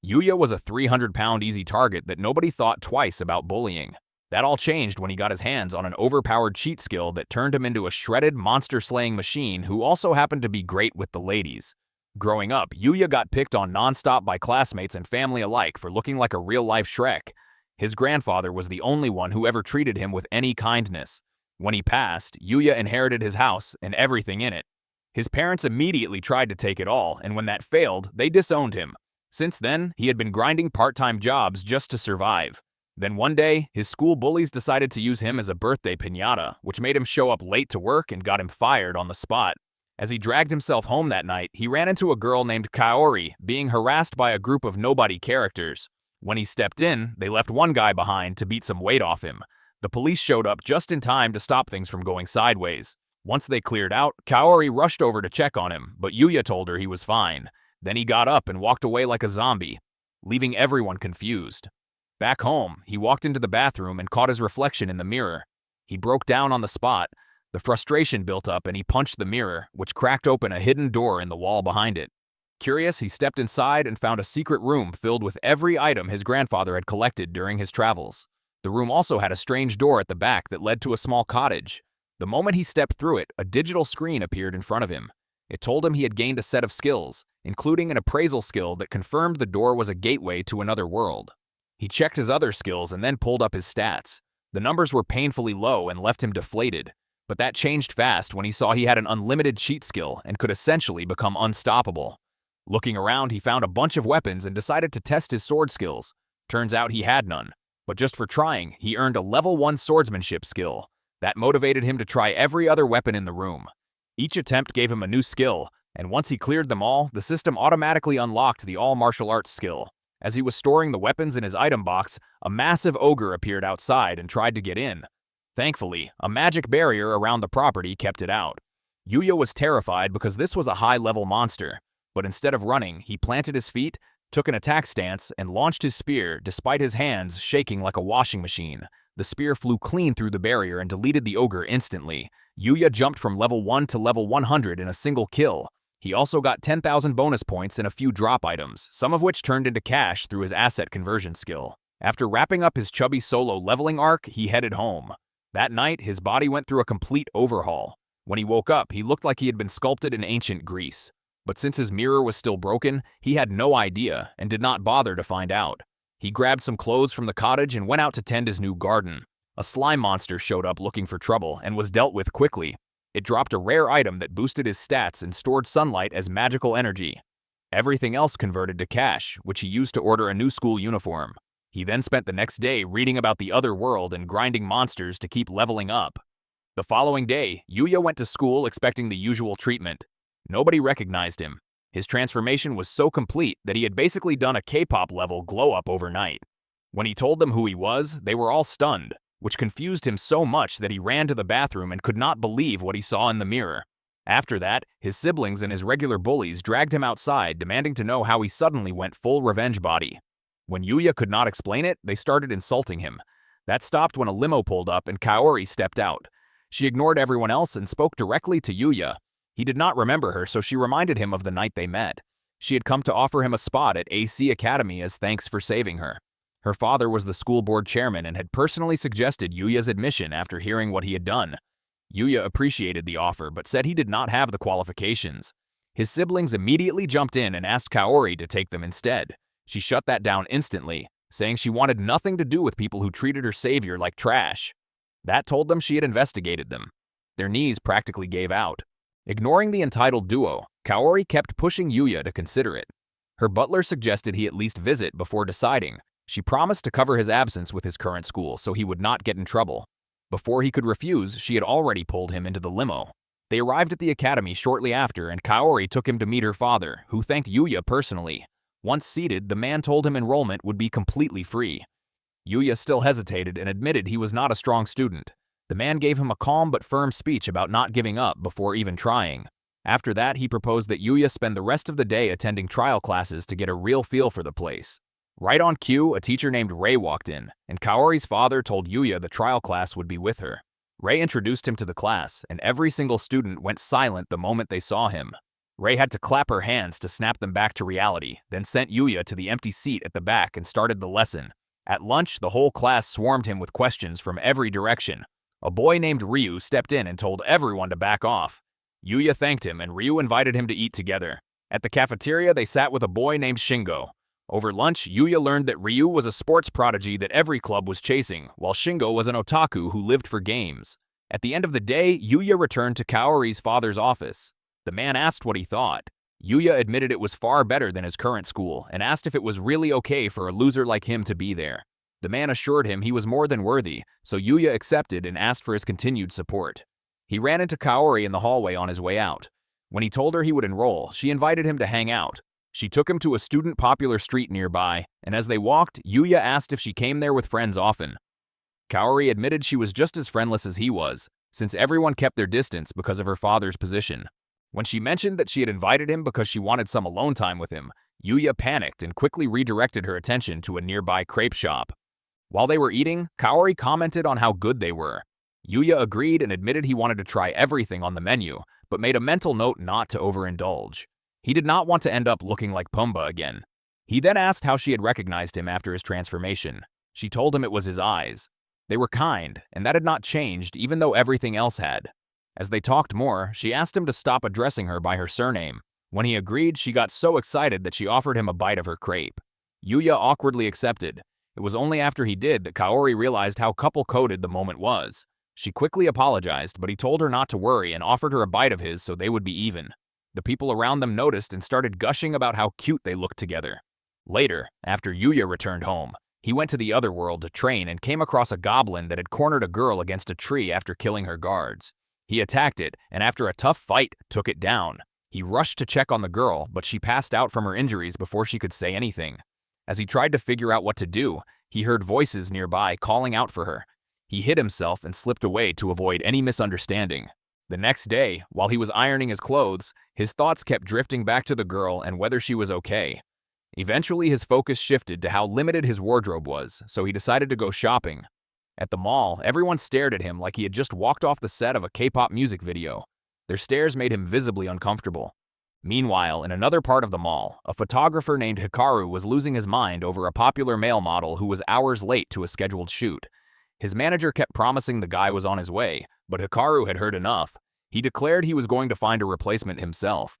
Yuya was a 300-pound easy target that nobody thought twice about bullying. That all changed when he got his hands on an overpowered cheat skill that turned him into a shredded, monster-slaying machine who also happened to be great with the ladies. Growing up, Yuya got picked on nonstop by classmates and family alike for looking like a real-life Shrek. His grandfather was the only one who ever treated him with any kindness. When he passed, Yuya inherited his house and everything in it. His parents immediately tried to take it all, and when that failed, they disowned him. Since then, he had been grinding part-time jobs just to survive. Then one day, his school bullies decided to use him as a birthday piñata, which made him show up late to work and got him fired on the spot. As he dragged himself home that night, he ran into a girl named Kaori being harassed by a group of nobody characters. When he stepped in, they left one guy behind to beat some weight off him. The police showed up just in time to stop things from going sideways. Once they cleared out, Kaori rushed over to check on him, but Yuya told her he was fine. Then he got up and walked away like a zombie, leaving everyone confused. Back home, he walked into the bathroom and caught his reflection in the mirror. He broke down on the spot. The frustration built up and he punched the mirror, which cracked open a hidden door in the wall behind it. Curious, he stepped inside and found a secret room filled with every item his grandfather had collected during his travels. The room also had a strange door at the back that led to a small cottage. The moment he stepped through it, a digital screen appeared in front of him. It told him he had gained a set of skills, including an appraisal skill that confirmed the door was a gateway to another world. He checked his other skills and then pulled up his stats. The numbers were painfully low and left him deflated. But that changed fast when he saw he had an unlimited cheat skill and could essentially become unstoppable. Looking around, he found a bunch of weapons and decided to test his sword skills. Turns out he had none. But just for trying, he earned a level 1 swordsmanship skill. That motivated him to try every other weapon in the room. Each attempt gave him a new skill, and once he cleared them all, the system automatically unlocked the all martial arts skill. As he was storing the weapons in his item box, a massive ogre appeared outside and tried to get in. Thankfully, a magic barrier around the property kept it out. Yuya was terrified because this was a high-level monster, but instead of running, he planted his feet, took an attack stance, and launched his spear despite his hands shaking like a washing machine. The spear flew clean through the barrier and deleted the ogre instantly. Yuya jumped from level 1 to level 100 in a single kill. He also got 10,000 bonus points and a few drop items, some of which turned into cash through his asset conversion skill. After wrapping up his chubby solo leveling arc, he headed home. That night, his body went through a complete overhaul. When he woke up, he looked like he had been sculpted in ancient Greece. But since his mirror was still broken, he had no idea and did not bother to find out. He grabbed some clothes from the cottage and went out to tend his new garden. A slime monster showed up looking for trouble and was dealt with quickly. It dropped a rare item that boosted his stats and stored sunlight as magical energy. Everything else converted to cash, which he used to order a new school uniform. He then spent the next day reading about the other world and grinding monsters to keep leveling up. The following day, Yuya went to school expecting the usual treatment. Nobody recognized him. His transformation was so complete that he had basically done a K-pop level glow-up overnight. When he told them who he was, they were all stunned, which confused him so much that he ran to the bathroom and could not believe what he saw in the mirror. After that, his siblings and his regular bullies dragged him outside, demanding to know how he suddenly went full revenge body. When Yuya could not explain it, they started insulting him. That stopped when a limo pulled up and Kaori stepped out. She ignored everyone else and spoke directly to Yuya. He did not remember her, so she reminded him of the night they met. She had come to offer him a spot at AC Academy as thanks for saving her. Her father was the school board chairman and had personally suggested Yuya's admission after hearing what he had done. Yuya appreciated the offer but said he did not have the qualifications. His siblings immediately jumped in and asked Kaori to take them instead. She shut that down instantly, saying she wanted nothing to do with people who treated her savior like trash. That told them she had investigated them. Their knees practically gave out. Ignoring the entitled duo, Kaori kept pushing Yuya to consider it. Her butler suggested he at least visit before deciding. She promised to cover his absence with his current school so he would not get in trouble. Before he could refuse, she had already pulled him into the limo. They arrived at the academy shortly after, and Kaori took him to meet her father, who thanked Yuya personally. Once seated, the man told him enrollment would be completely free. Yuya still hesitated and admitted he was not a strong student. The man gave him a calm but firm speech about not giving up before even trying. After that, he proposed that Yuya spend the rest of the day attending trial classes to get a real feel for the place. Right on cue, a teacher named Ray walked in, and Kaori's father told Yuya the trial class would be with her. Ray introduced him to the class, and every single student went silent the moment they saw him. Ray had to clap her hands to snap them back to reality, then sent Yuya to the empty seat at the back and started the lesson. At lunch, the whole class swarmed him with questions from every direction. A boy named Ryu stepped in and told everyone to back off. Yuya thanked him and Ryu invited him to eat together. At the cafeteria, they sat with a boy named Shingo. Over lunch, Yuya learned that Ryu was a sports prodigy that every club was chasing, while Shingo was an otaku who lived for games. At the end of the day, Yuya returned to Kaori's father's office. The man asked what he thought. Yuya admitted it was far better than his current school and asked if it was really okay for a loser like him to be there. The man assured him he was more than worthy, so Yuya accepted and asked for his continued support. He ran into Kaori in the hallway on his way out. When he told her he would enroll, she invited him to hang out. She took him to a student-popular street nearby, and as they walked, Yuya asked if she came there with friends often. Kaori admitted she was just as friendless as he was, since everyone kept their distance because of her father's position. When she mentioned that she had invited him because she wanted some alone time with him, Yuya panicked and quickly redirected her attention to a nearby crepe shop. While they were eating, Kaori commented on how good they were. Yuya agreed and admitted he wanted to try everything on the menu, but made a mental note not to overindulge. He did not want to end up looking like Pumbaa again. He then asked how she had recognized him after his transformation. She told him it was his eyes. They were kind, and that had not changed even though everything else had. As they talked more, she asked him to stop addressing her by her surname. When he agreed, she got so excited that she offered him a bite of her crepe. Yuya awkwardly accepted. It was only after he did that Kaori realized how couple-coded the moment was. She quickly apologized, but he told her not to worry and offered her a bite of his so they would be even. The people around them noticed and started gushing about how cute they looked together. Later, after Yuya returned home, he went to the other world to train and came across a goblin that had cornered a girl against a tree after killing her guards. He attacked it, and after a tough fight, took it down. He rushed to check on the girl, but she passed out from her injuries before she could say anything. As he tried to figure out what to do, he heard voices nearby calling out for her. He hid himself and slipped away to avoid any misunderstanding. The next day, while he was ironing his clothes, his thoughts kept drifting back to the girl and whether she was okay. Eventually, his focus shifted to how limited his wardrobe was, so he decided to go shopping. At the mall, everyone stared at him like he had just walked off the set of a K-pop music video. Their stares made him visibly uncomfortable. Meanwhile, in another part of the mall, a photographer named Hikaru was losing his mind over a popular male model who was hours late to a scheduled shoot. His manager kept promising the guy was on his way, but Hikaru had heard enough. He declared he was going to find a replacement himself.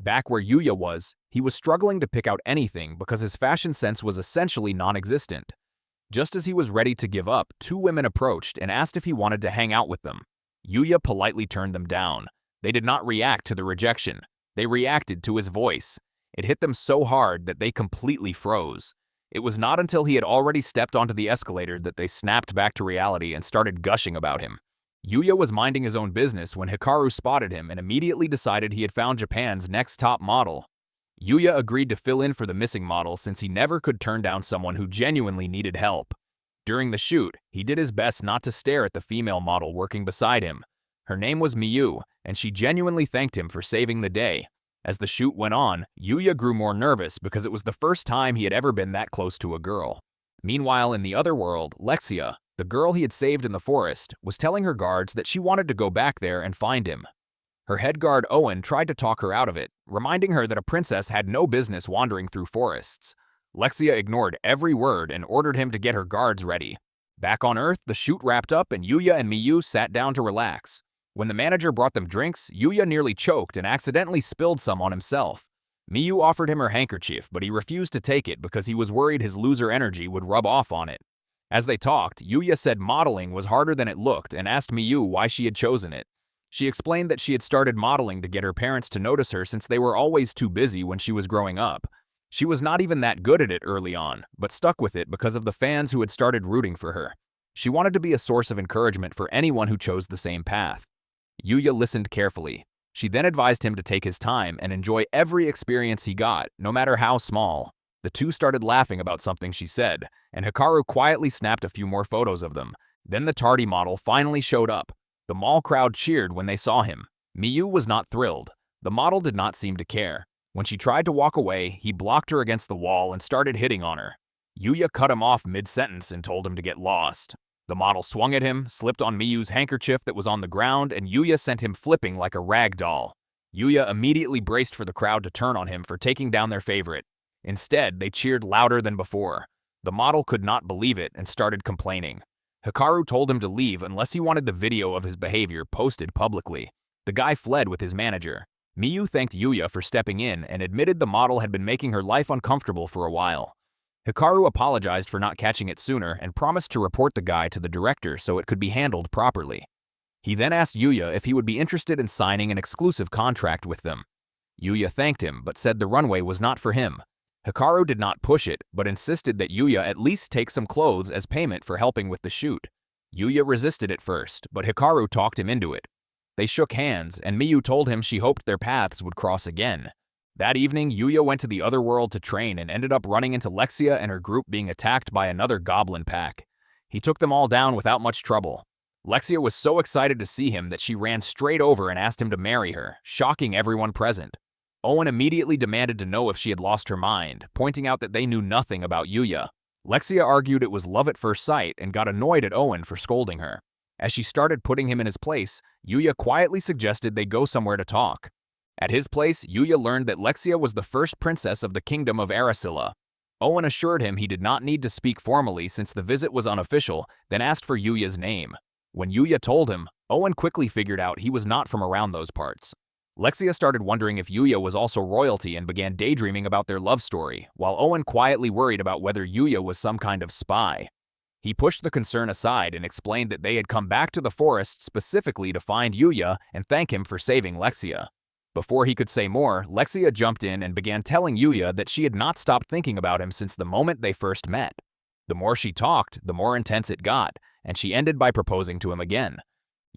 Back where Yuya was, he was struggling to pick out anything because his fashion sense was essentially non-existent. Just as he was ready to give up, two women approached and asked if he wanted to hang out with them. Yuya politely turned them down. They did not react to the rejection. They reacted to his voice. It hit them so hard that they completely froze. It was not until he had already stepped onto the escalator that they snapped back to reality and started gushing about him. Yuya was minding his own business when Hikaru spotted him and immediately decided he had found Japan's next top model. Yuya agreed to fill in for the missing model since he never could turn down someone who genuinely needed help. During the shoot, he did his best not to stare at the female model working beside him. Her name was Miyu, and she genuinely thanked him for saving the day. As the shoot went on, Yuya grew more nervous because it was the first time he had ever been that close to a girl. Meanwhile, in the other world, Lexia, the girl he had saved in the forest, was telling her guards that she wanted to go back there and find him. Her head guard Owen tried to talk her out of it, reminding her that a princess had no business wandering through forests. Lexia ignored every word and ordered him to get her guards ready. Back on Earth, the shoot wrapped up and Yuya and Miyu sat down to relax. When the manager brought them drinks, Yuya nearly choked and accidentally spilled some on himself. Miyu offered him her handkerchief, but he refused to take it because he was worried his loser energy would rub off on it. As they talked, Yuya said modeling was harder than it looked and asked Miyu why she had chosen it. She explained that she had started modeling to get her parents to notice her since they were always too busy when she was growing up. She was not even that good at it early on, but stuck with it because of the fans who had started rooting for her. She wanted to be a source of encouragement for anyone who chose the same path. Yuya listened carefully. She then advised him to take his time and enjoy every experience he got, no matter how small. The two started laughing about something she said, and Hikaru quietly snapped a few more photos of them. Then the tardy model finally showed up. The mall crowd cheered when they saw him. Miyu was not thrilled. The model did not seem to care. When she tried to walk away, he blocked her against the wall and started hitting on her. Yuya cut him off mid-sentence and told him to get lost. The model swung at him, slipped on Miyu's handkerchief that was on the ground, and Yuya sent him flipping like a rag doll. Yuya immediately braced for the crowd to turn on him for taking down their favorite. Instead, they cheered louder than before. The model could not believe it and started complaining. Hikaru told him to leave unless he wanted the video of his behavior posted publicly. The guy fled with his manager. Miyu thanked Yuya for stepping in and admitted the model had been making her life uncomfortable for a while. Hikaru apologized for not catching it sooner and promised to report the guy to the director so it could be handled properly. He then asked Yuya if he would be interested in signing an exclusive contract with them. Yuya thanked him but said the runway was not for him. Hikaru did not push it, but insisted that Yuya at least take some clothes as payment for helping with the shoot. Yuya resisted at first, but Hikaru talked him into it. They shook hands, and Miyu told him she hoped their paths would cross again. That evening, Yuya went to the other world to train and ended up running into Lexia and her group being attacked by another goblin pack. He took them all down without much trouble. Lexia was so excited to see him that she ran straight over and asked him to marry her, shocking everyone present. Owen immediately demanded to know if she had lost her mind, pointing out that they knew nothing about Yuya. Lexia argued it was love at first sight and got annoyed at Owen for scolding her. As she started putting him in his place, Yuya quietly suggested they go somewhere to talk. At his place, Yuya learned that Lexia was the first princess of the kingdom of Arasilla. Owen assured him he did not need to speak formally since the visit was unofficial, then asked for Yuya's name. When Yuya told him, Owen quickly figured out he was not from around those parts. Lexia started wondering if Yuya was also royalty and began daydreaming about their love story, while Owen quietly worried about whether Yuya was some kind of spy. He pushed the concern aside and explained that they had come back to the forest specifically to find Yuya and thank him for saving Lexia. Before he could say more, Lexia jumped in and began telling Yuya that she had not stopped thinking about him since the moment they first met. The more she talked, the more intense it got, and she ended by proposing to him again.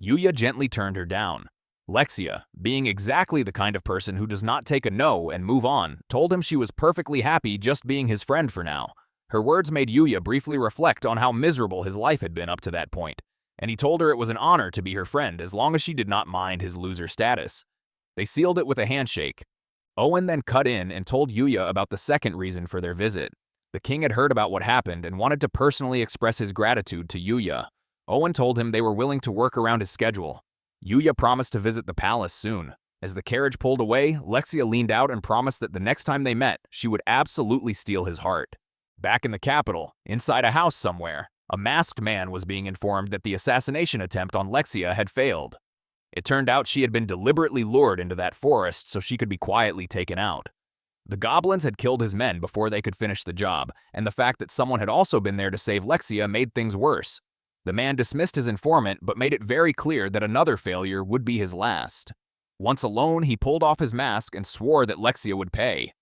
Yuya gently turned her down. Lexia, being exactly the kind of person who does not take a no and move on, told him she was perfectly happy just being his friend for now. Her words made Yuya briefly reflect on how miserable his life had been up to that point, and he told her it was an honor to be her friend as long as she did not mind his loser status. They sealed it with a handshake. Owen then cut in and told Yuya about the second reason for their visit. The king had heard about what happened and wanted to personally express his gratitude to Yuya. Owen told him they were willing to work around his schedule. Yuya promised to visit the palace soon. As the carriage pulled away, Lexia leaned out and promised that the next time they met, she would absolutely steal his heart. Back in the capital, inside a house somewhere, a masked man was being informed that the assassination attempt on Lexia had failed. It turned out she had been deliberately lured into that forest so she could be quietly taken out. The goblins had killed his men before they could finish the job, and the fact that someone had also been there to save Lexia made things worse. The man dismissed his informant but made it very clear that another failure would be his last. Once alone, he pulled off his mask and swore that Lexia would pay.